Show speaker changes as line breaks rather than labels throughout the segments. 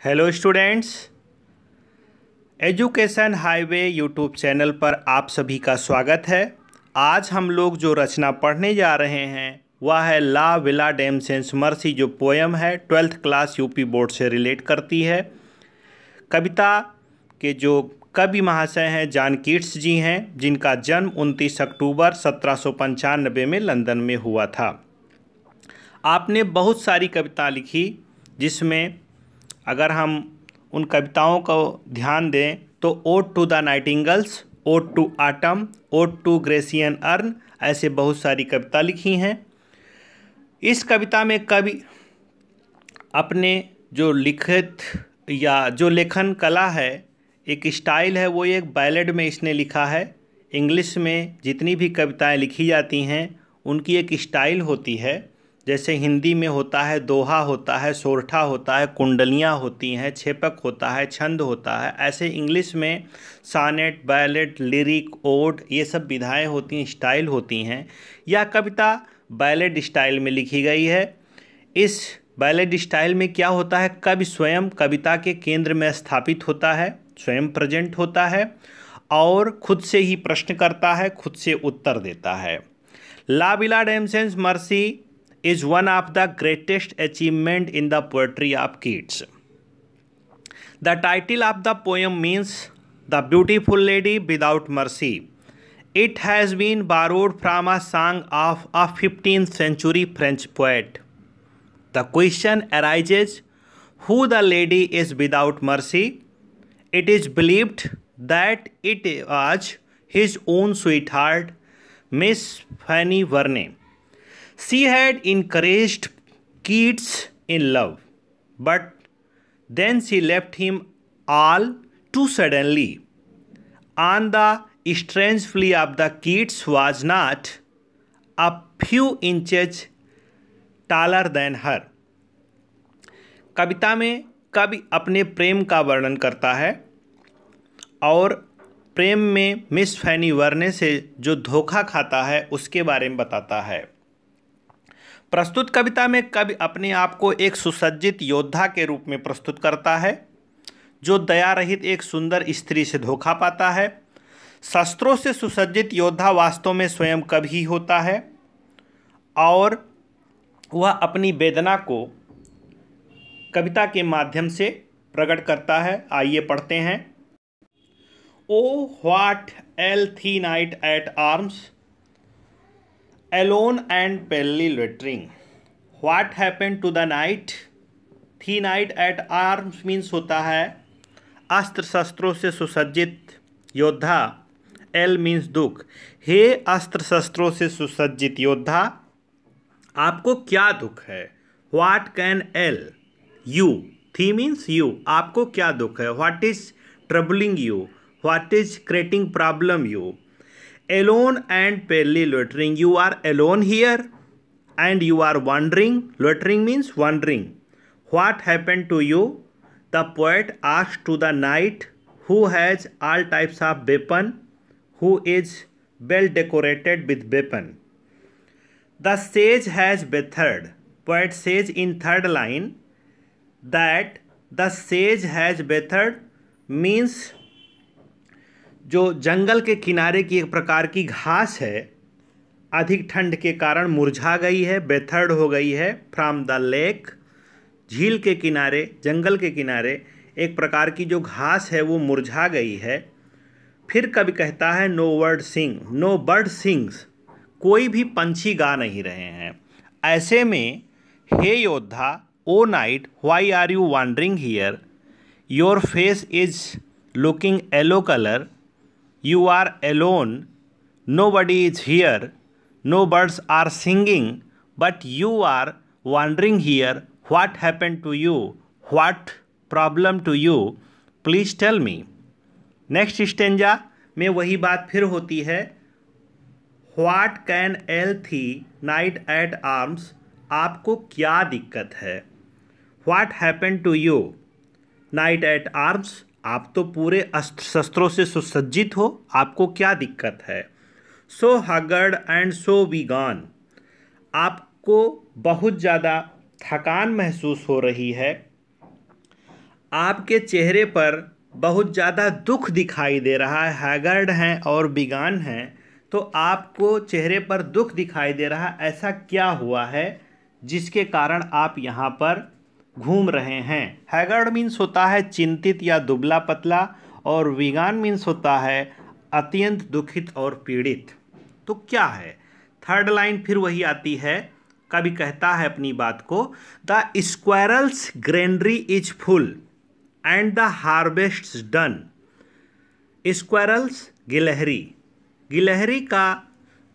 Hello students, education highway YouTube channel पर आप सभी का स्वागत है। आज हम लोग जो रचना पढ़ने जा रहे हैं वह है La Belle Dame sans mercy, जो पोयम है 12th क्लास यूपी बोर्ड से रिलेट करती है। कविता के जो कवि महाशय हैं जॉन कीट्स जी हैं, जिनका जन्म 29 अक्टूबर 1795 में लंदन में हुआ था। आपने बहुत सारी कविता लिखी, जिसमें अगर हम उन कविताओं को ध्यान दें तो ode to the nightingales, ode to autumn, ode to Grecian urn, ऐसे बहुत सारी कविता लिखी हैं। इस कविता में कवि अपने जो लिखित या जो लेखन कला है, एक स्टाइल है, वो एक बैलेड में इसने लिखा है। इंग्लिश में जितनी भी कविताएं लिखी जाती हैं उनकी एक स्टाइल होती है। जैसे हिंदी में होता है दोहा, होता है सोरठा, होता है कुंडलियाँ होती हैं, छेपक होता है, छंद होता है। ऐसे इंग्लिश में सानेट, बैलेड, लिरिक, ओड, ये सब विधाएं होती हैं, स्टाइल होती हैं। यह कविता बैलेड स्टाइल में लिखी गई है। इस बैलेड स्टाइल में क्या होता है, कवि स्वयं कविता के केंद्र में स्थापित होता है, स्वयं प्रेजेंट होता है और खुद से ही प्रश्न करता है, खुद से उत्तर देता है। La Belle Dame sans Merci is one of the greatest achievement in the poetry of Keats. The title of the poem means The Beautiful Lady Without Mercy. It has been borrowed from a song of a 15th century French poet. The question arises, who the lady is without mercy? It is believed that it was his own sweetheart, Miss Fanny Verne. She had encouraged Keats in love, but then she left him all too suddenly. On the strange plea of the Keats was not a few inches taller than her. कविता में कवि अपने प्रेम का वर्णन करता है और प्रेम में miss फैनी Verne से जो धोखा खाता है उसके बारे में बताता है। प्रस्तुत कविता में कवि अपने आप को एक सुसज्जित योद्धा के रूप में प्रस्तुत करता है, जो दया रहित एक सुंदर स्त्री से धोखा पाता है। शस्त्रों से सुसज्जित योद्धा वास्तव में स्वयं कवि होता है और वह अपनी वेदना को कविता के माध्यम से प्रकट करता है। आइए पढ़ते हैं। O what ail thee knight at arms, alone and palely loitering. What happened to the night? Thee night at arms means होता है अस्त्र शस्त्रों से सुसज्जित योद्धा। एल मीन्स दुख। हे अस्त्र शस्त्रों से सुसज्जित योद्धा, आपको क्या दुख है? What can एल यू, थी मीन्स यू, आपको क्या दुख है? What is troubling you? What is creating problem you? Alone and palely loitering. You are alone here and you are wandering. Loitering means wandering. What happened to you? The poet asked to the knight, who has all types of weapon, who is well decorated with weapon. The sage has bettered. Poet says in third line that the sage has bettered means जो जंगल के किनारे की एक प्रकार की घास है, अधिक ठंड के कारण मुरझा गई है, बेथर्ड हो गई है। फ्रॉम द लेक, झील के किनारे, जंगल के किनारे एक प्रकार की जो घास है वो मुरझा गई है। फिर कवि कहता है नो वर्ड सिंग, नो बर्ड सिंग्स, कोई भी पंछी गा नहीं रहे हैं। ऐसे में हे योद्धा, O knight, why are you wandering here? Your face is looking yellow colour, you are alone, nobody is here, no birds are singing, but you are wandering here. What happened to you? What problem to you? Please tell me. Next stanza में वही बात फिर होती है। What can ail thee knight at arms, आपको क्या दिक्कत है? What happened to you? Knight at arms, आप तो पूरे अस्त्र शस्त्रों से सुसज्जित हो, आपको क्या दिक्कत है? सो हगर्ड एंड सो वीगान, आपको बहुत ज़्यादा थकान महसूस हो रही है। आपके चेहरे पर बहुत ज़्यादा दुख दिखाई दे रहा है, हैगर्ड हैं और बिगान हैं, तो आपको चेहरे पर दुख दिखाई दे रहा है। ऐसा क्या हुआ है जिसके कारण आप यहाँ पर घूम रहे हैं? हैगर्ड मीन्स होता है चिंतित या दुबला पतला, और विगान मीन्स होता है अत्यंत दुखित और पीड़ित। तो क्या है? थर्ड लाइन फिर वही आती है। कवि कहता है अपनी बात को, the squirrels granary is full and the harvest done. Squirrels गिलहरी, गिलहरी का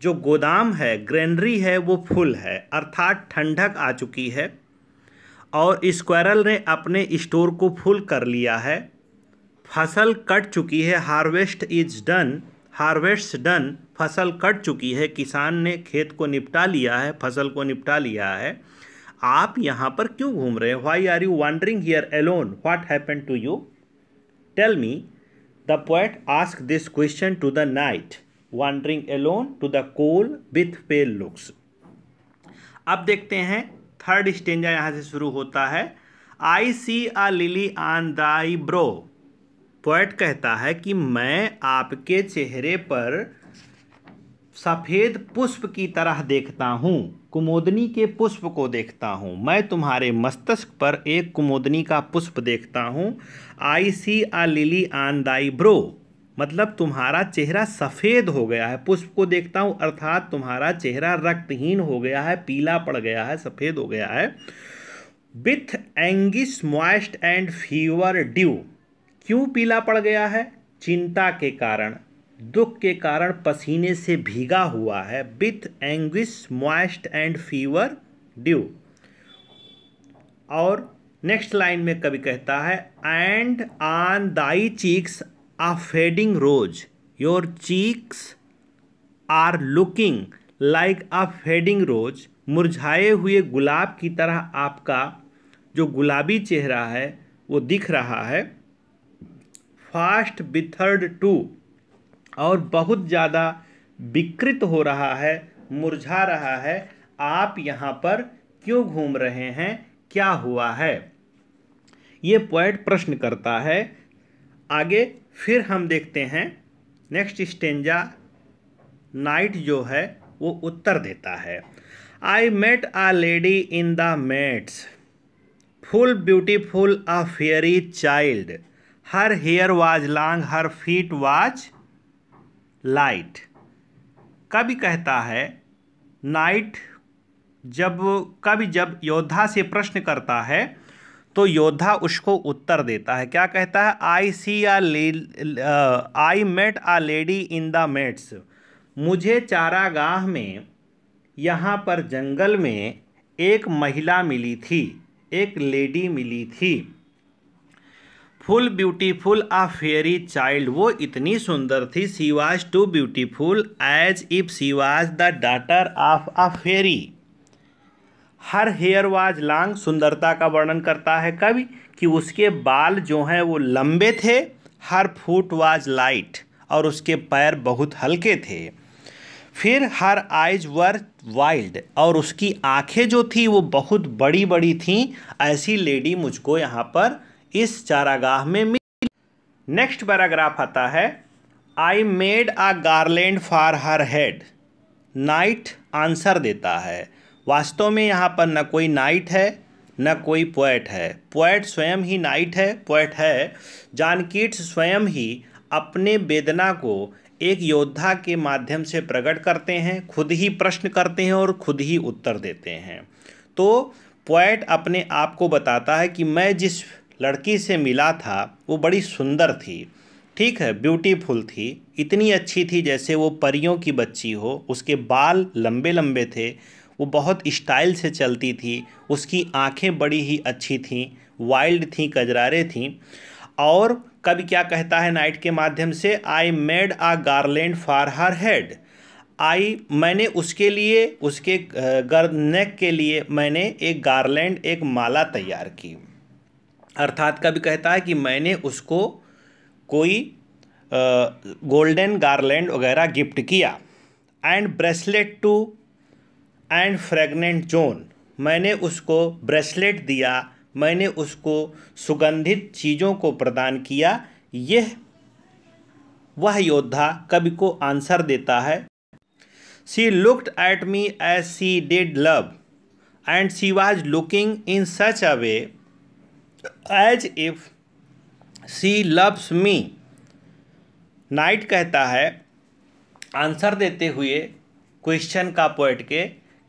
जो गोदाम है, ग्रेनरी है, वो फुल है, अर्थात ठंडक आ चुकी है और स्क्वायरल ने अपने स्टोर को फुल कर लिया है। फसल कट चुकी है, harvest is done, harvest done, फसल कट चुकी है, किसान ने खेत को निपटा लिया है, फसल को निपटा लिया है। आप यहाँ पर क्यों घूम रहे हैं? Why are you wandering here alone? What happen to you? Tell me. The poet ask this question to the knight wandering alone to the cold with pale looks. अब देखते हैं थर्ड स्टेंजा यहाँ से शुरू होता है। I see a lily on thy brow. Poet कहता है कि मैं आपके चेहरे पर सफ़ेद पुष्प की तरह देखता हूँ, कुमुदनी के पुष्प को देखता हूँ। मैं तुम्हारे मस्तिष्क पर एक कुमुदनी का पुष्प देखता हूँ। आई see a lily on thy bro, मतलब तुम्हारा चेहरा सफ़ेद हो गया है। पुष्प को देखता हूँ अर्थात तुम्हारा चेहरा रक्तहीन हो गया है, पीला पड़ गया है, सफ़ेद हो गया है। With anguish moist and fever dew. क्यों पीला पड़ गया है? चिंता के कारण, दुख के कारण पसीने से भीगा हुआ है। With anguish moist and fever dew. और नेक्स्ट लाइन में कवि कहता है, and on thy cheeks a fading rose, your cheeks are looking like a fading rose. मुरझाए हुए गुलाब की तरह आपका जो गुलाबी चेहरा है वो दिख रहा है। फास्ट विथर्ड टू, और बहुत ज़्यादा विकृत हो रहा है, मुरझा रहा है। आप यहाँ पर क्यों घूम रहे हैं? क्या हुआ है? ये पोएट प्रश्न करता है। आगे फिर हम देखते हैं नेक्स्ट स्टेंजा। नाइट जो है वो उत्तर देता है। I met a lady in the meads, full beautiful a fairy child, her hair was long, her feet was light. कवि कहता है नाइट कवि जब योद्धा से प्रश्न करता है तो योद्धा उसको उत्तर देता है। क्या कहता है? I met a lady in the meads. मुझे चारागाह में, यहाँ पर जंगल में एक महिला मिली थी, एक लेडी मिली थी। Full beautiful a fairy child, वो इतनी सुंदर थी। She was too beautiful as if she was the daughter of a fairy. Her hair was long, सुंदरता का वर्णन करता है कवि कि उसके बाल जो हैं वो लंबे थे। हर फुट वाज लाइट, और उसके पैर बहुत हल्के थे। फिर हर आइज वर वाइल्ड, और उसकी आंखें जो थी वो बहुत बड़ी बड़ी थीं। ऐसी लेडी मुझको यहाँ पर इस चारागाह में मिली। नेक्स्ट पैराग्राफ आता है। I made a garland for her head. Knight answer देता है। वास्तव में यहाँ पर न कोई नाइट है न कोई पोएट है। पोएट स्वयं ही नाइट है, पोएट है। जॉन कीट्स स्वयं ही अपने वेदना को एक योद्धा के माध्यम से प्रकट करते हैं, खुद ही प्रश्न करते हैं और खुद ही उत्तर देते हैं। तो पोएट अपने आप को बताता है कि मैं जिस लड़की से मिला था वो बड़ी सुंदर थी, ठीक है, ब्यूटीफुल थी, इतनी अच्छी थी जैसे वो परियों की बच्ची हो। उसके बाल लंबे लंबे थे, वो बहुत स्टाइल से चलती थी, उसकी आंखें बड़ी ही अच्छी थीं, वाइल्ड थीं, कजरारे थीं। और कवि क्या कहता है नाइट के माध्यम से? I made a garland for her head. मैंने उसके लिए, उसके नेक के लिए मैंने एक गार्लैंड, एक माला तैयार की। अर्थात कवि कहता है कि मैंने उसको कोई गोल्डन गार्लैंड वगैरह गिफ्ट किया। And bracelet too and fragrant zone, मैंने उसको ब्रेसलेट दिया, मैंने उसको सुगंधित चीज़ों को प्रदान किया। यह वह योद्धा कवि को आंसर देता है। She looked at me as she did love and she was looking in such a way as if she loves me. Knight कहता है आंसर देते हुए क्वेश्चन का पोएट के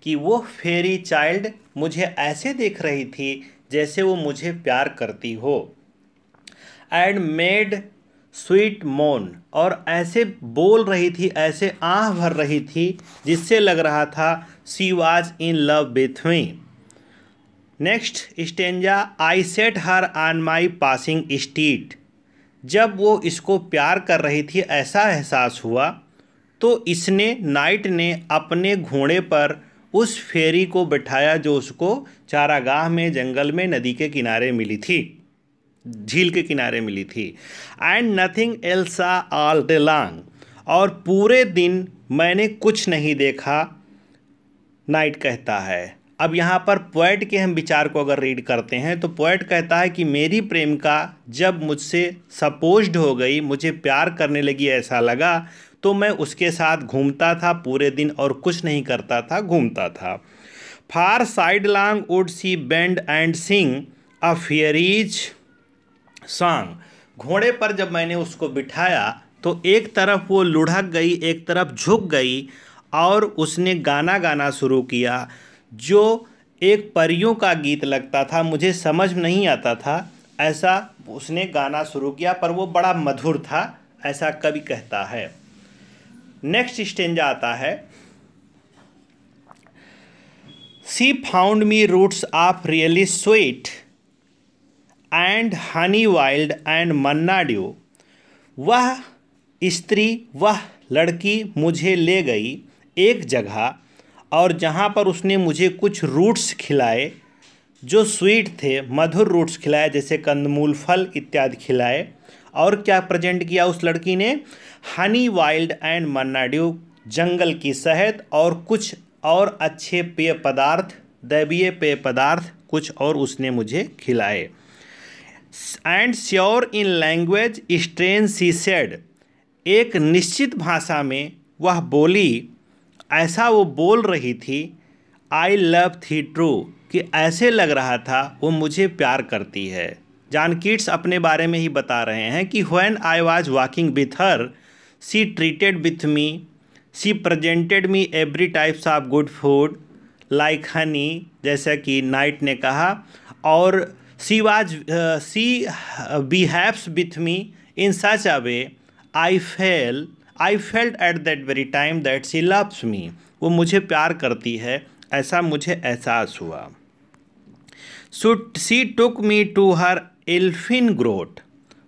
कि वो फेरी चाइल्ड मुझे ऐसे देख रही थी जैसे वो मुझे प्यार करती हो। एंड मेड स्वीट मोन, और ऐसे बोल रही थी, ऐसे आह भर रही थी जिससे लग रहा था she was in love with me. Next stanza, I set her on my passing street. जब वो इसको प्यार कर रही थी ऐसा एहसास हुआ तो इसने नाइट ने अपने घोड़े पर उस फेरी को बिठाया जो उसको चारागाह में, जंगल में, नदी के किनारे मिली थी, झील के किनारे मिली थी। And nothing else all day long, और पूरे दिन मैंने कुछ नहीं देखा, नाइट कहता है। अब यहाँ पर पोएट के हम विचार को अगर रीड करते हैं तो पोएट कहता है कि मेरी प्रेमिका जब मुझसे सपोज्ड हो गई, मुझे प्यार करने लगी, ऐसा लगा तो मैं उसके साथ घूमता था पूरे दिन और कुछ नहीं करता था, घूमता था। Far side long would she bend and sing a fairy's song. घोड़े पर जब मैंने उसको बिठाया तो एक तरफ वो लुढ़क गई, एक तरफ झुक गई और उसने गाना गाना शुरू किया जो एक परियों का गीत लगता था, मुझे समझ नहीं आता था, ऐसा उसने गाना शुरू किया, पर वो बड़ा मधुर था, ऐसा कवि कहता है। नेक्स्ट स्टेंजा आता है, she found me roots of really sweet and honey wild and manna dew. वह स्त्री, वह लड़की मुझे ले गई एक जगह और जहाँ पर उसने मुझे कुछ रूट्स खिलाए जो स्वीट थे, मधुर रूट्स खिलाए, जैसे कंदमूल, फल इत्यादि खिलाए। और क्या प्रेजेंट किया उस लड़की ने? Honey wild and manna dew, जंगल की शहद और कुछ और अच्छे पेय पदार्थ, दैवीय पेय पदार्थ कुछ और उसने मुझे खिलाए। And sure in language strange she said, एक निश्चित भाषा में वह बोली, ऐसा वो बोल रही थी, आई लव थी ट्रू, कि ऐसे लग रहा था वो मुझे प्यार करती है। जॉन कीट्स अपने बारे में ही बता रहे हैं कि when I was walking with her she treated with me, she presented me every types of good food like honey, जैसा कि नाइट ने कहा, और she behaves with me in such a way I felt at that very time that she loves me, वो मुझे प्यार करती है, ऐसा मुझे एहसास हुआ। She took me to her elfin grot,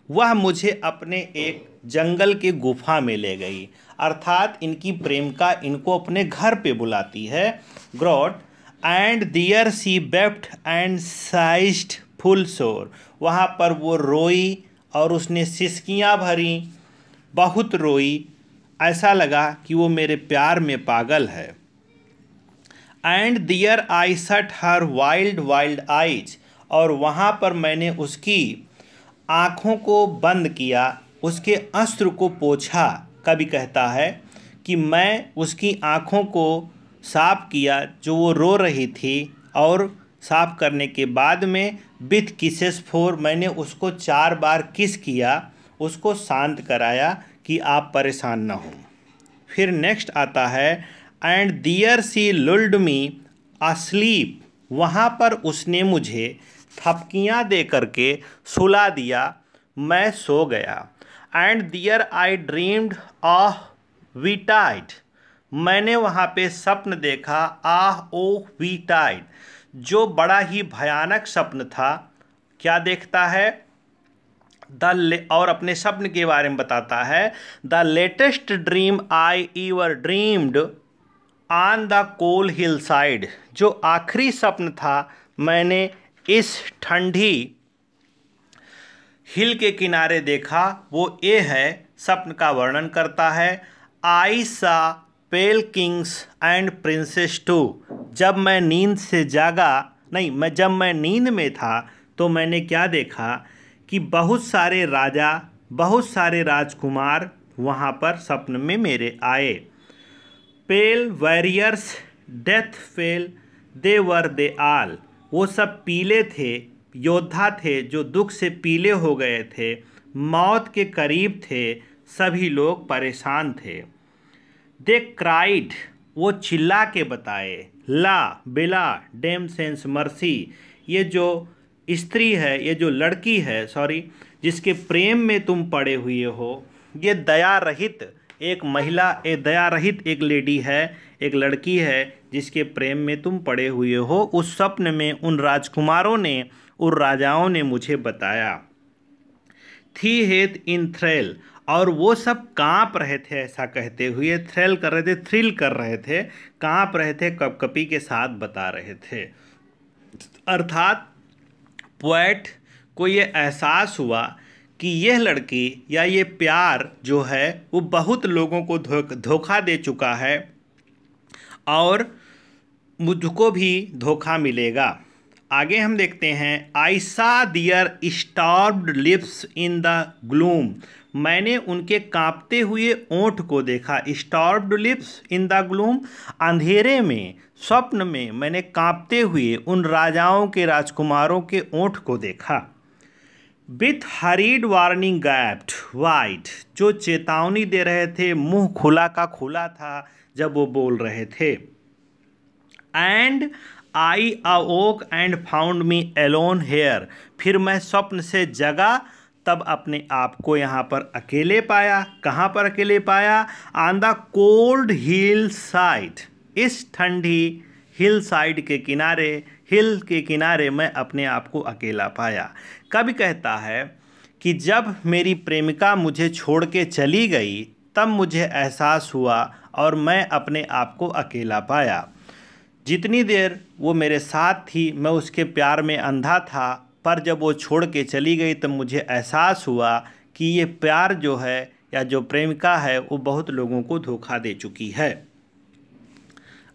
वह मुझे अपने एक जंगल के गुफा में ले गई, अर्थात इनकी प्रेमिका इनको अपने घर पे बुलाती है, grot. And there she wept and sighed full sore, वहाँ पर वो रोई और उसने सिसकियाँ भरी, बहुत रोई, ऐसा लगा कि वो मेरे प्यार में पागल है। एंड दियर आई सट हर वाइल्ड वाइल्ड आइज, और वहाँ पर मैंने उसकी आँखों को बंद किया, उसके अश्रु को पोंछा। कवि कहता है कि मैं उसकी आँखों को साफ किया जो वो रो रही थी, और साफ करने के बाद में विथ किसेस फोर, मैंने उसको 4 बार किस किया, उसको शांत कराया कि आप परेशान न हो। फिर नेक्स्ट आता है, and there C लुल्ड me asleep, वहाँ पर उसने मुझे थपकियाँ दे करके सुला दिया, मैं सो गया। And there I dreamed ah we tide, मैंने वहाँ पे स्वप्न देखा, आह ओ वी टाइड, जो बड़ा ही भयानक स्वप्न था। क्या देखता है? और अपने स्वप्न के बारे में बताता है, the latest dream I ever dreamed on the cold hill side, जो आखिरी स्वप्न था मैंने इस ठंडी हिल के किनारे देखा, वो ये है, स्वप्न का वर्णन करता है। आई सा पेल किंग्स एंड प्रिंसेस टू, जब मैं नींद से जागा, नहीं, जब मैं नींद में था तो मैंने क्या देखा कि बहुत सारे राजा, बहुत सारे राजकुमार वहाँ पर सपन में मेरे आए। पेल वॉरियर्स डेथ फेल दे वर दे आल, वो सब पीले थे, योद्धा थे जो दुख से पीले हो गए थे, मौत के करीब थे, सभी लोग परेशान थे। दे क्राइड, वो चिल्ला के बताए, ला बिला डेम सेंस मर्सी, ये जो स्त्री है, ये जो लड़की है, सॉरी, जिसके प्रेम में तुम पड़े हुए हो, ये दया रहित एक महिला, एक दया रहित एक लेडी है, एक लड़की है जिसके प्रेम में तुम पड़े हुए हो। उस स्वप्न में उन राजकुमारों ने, उन राजाओं ने मुझे बताया। थी हेत इन थ्रेल, और वो सब कांप रहे थे ऐसा कहते हुए, थ्रिल कर रहे थे, थ्रिल कर रहे थे, कांप रहे थे, कपकपी के साथ बता रहे थे। अर्थात पोएट को ये एहसास हुआ कि यह लड़की या ये प्यार जो है वो बहुत लोगों को धोखा दे चुका है और मुझको भी धोखा मिलेगा। आगे हम देखते हैं, I saw their starved lips in the gloom, मैंने उनके कांपते हुए ओंठ को देखा। Starved lips in the gloom, अंधेरे में, स्वप्न में मैंने कांपते हुए उन राजाओं के, राजकुमारों के ओंठ को देखा। With hurried warning gapped wide, जो चेतावनी दे रहे थे, मुंह खुला का खुला था जब वो बोल रहे थे। And I awoke and found me alone here, फिर मैं स्वप्न से जगा तब अपने आप को यहाँ पर अकेले पाया। कहाँ पर अकेले पाया? On the cold hill side, इस ठंडी हिल साइड के किनारे, हिल के किनारे मैं अपने आप को अकेला पाया। कवि कहता है कि जब मेरी प्रेमिका मुझे छोड़ के चली गई तब मुझे एहसास हुआ और मैं अपने आप को अकेला पाया। जितनी देर वो मेरे साथ थी मैं उसके प्यार में अंधा था, पर जब वो छोड़ के चली गई तब मुझे एहसास हुआ कि ये प्यार जो है या जो प्रेमिका है वो बहुत लोगों को धोखा दे चुकी है।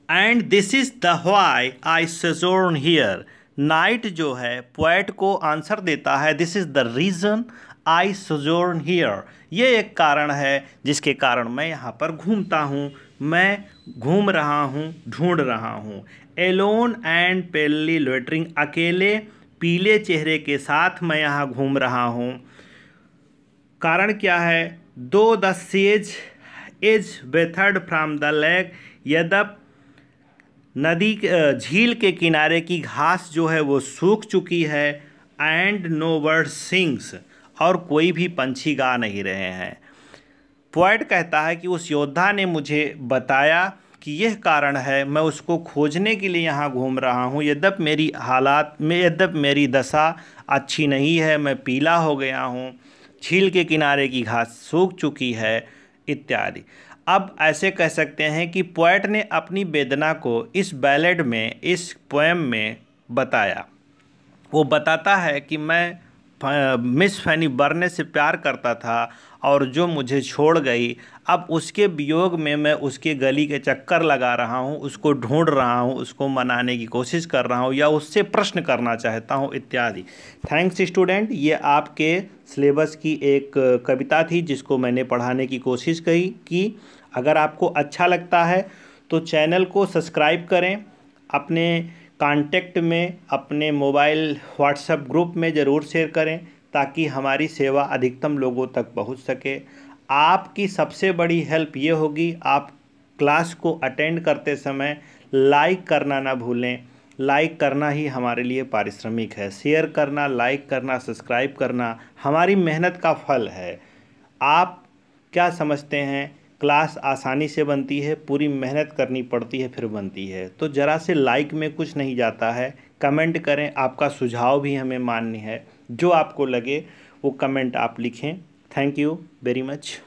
And this is the why I sojourn here, knight जो है पोएट को आंसर देता है, this is the reason I sojourn here, ये एक कारण है जिसके कारण मैं यहाँ पर घूमता हूँ, मैं घूम रहा हूँ, ढूंढ रहा हूँ। एलोन एंड पेली लोटरिंग, अकेले पीले चेहरे के साथ मैं यहाँ घूम रहा हूँ। कारण क्या है? दो द सेज is withered from the lake, यद्यप नदी झील के किनारे की घास जो है वो सूख चुकी है। एंड नो बर्ड सिंग्स, और कोई भी पंछी गा नहीं रहे हैं। पोएट कहता है कि उस योद्धा ने मुझे बताया कि यह कारण है, मैं उसको खोजने के लिए यहाँ घूम रहा हूँ। यद्यप मेरी हालात में, यद्यप मेरी दशा अच्छी नहीं है, मैं पीला हो गया हूँ, झील के किनारे की घास सूख चुकी है, इत्यादि। अब ऐसे कह सकते हैं कि पोएट ने अपनी वेदना को इस बैलेड में, इस पोएम में बताया। वो बताता है कि मैं मिस फैनी बर्ने से प्यार करता था और जो मुझे छोड़ गई, अब उसके वियोग में मैं उसके गली के चक्कर लगा रहा हूँ, उसको ढूंढ रहा हूँ, उसको मनाने की कोशिश कर रहा हूँ या उससे प्रश्न करना चाहता हूँ, इत्यादि। थैंक्स स्टूडेंट, ये आपके सिलेबस की एक कविता थी जिसको मैंने पढ़ाने की कोशिश की। अगर आपको अच्छा लगता है तो चैनल को सब्सक्राइब करें, अपने कांटेक्ट में, अपने मोबाइल व्हाट्सएप ग्रुप में ज़रूर शेयर करें ताकि हमारी सेवा अधिकतम लोगों तक पहुंच सके। आपकी सबसे बड़ी हेल्प ये होगी, आप क्लास को अटेंड करते समय लाइक करना ना भूलें। लाइक करना ही हमारे लिए पारिश्रमिक है। शेयर करना, लाइक करना, सब्सक्राइब करना हमारी मेहनत का फल है। आप क्या समझते हैं? क्लास आसानी से बनती है, पूरी मेहनत करनी पड़ती है फिर बनती है। तो ज़रा से लाइक में कुछ नहीं जाता है, कमेंट करें, आपका सुझाव भी हमें मान्य है। जो आपको लगे वो कमेंट आप लिखें। Thank you very much.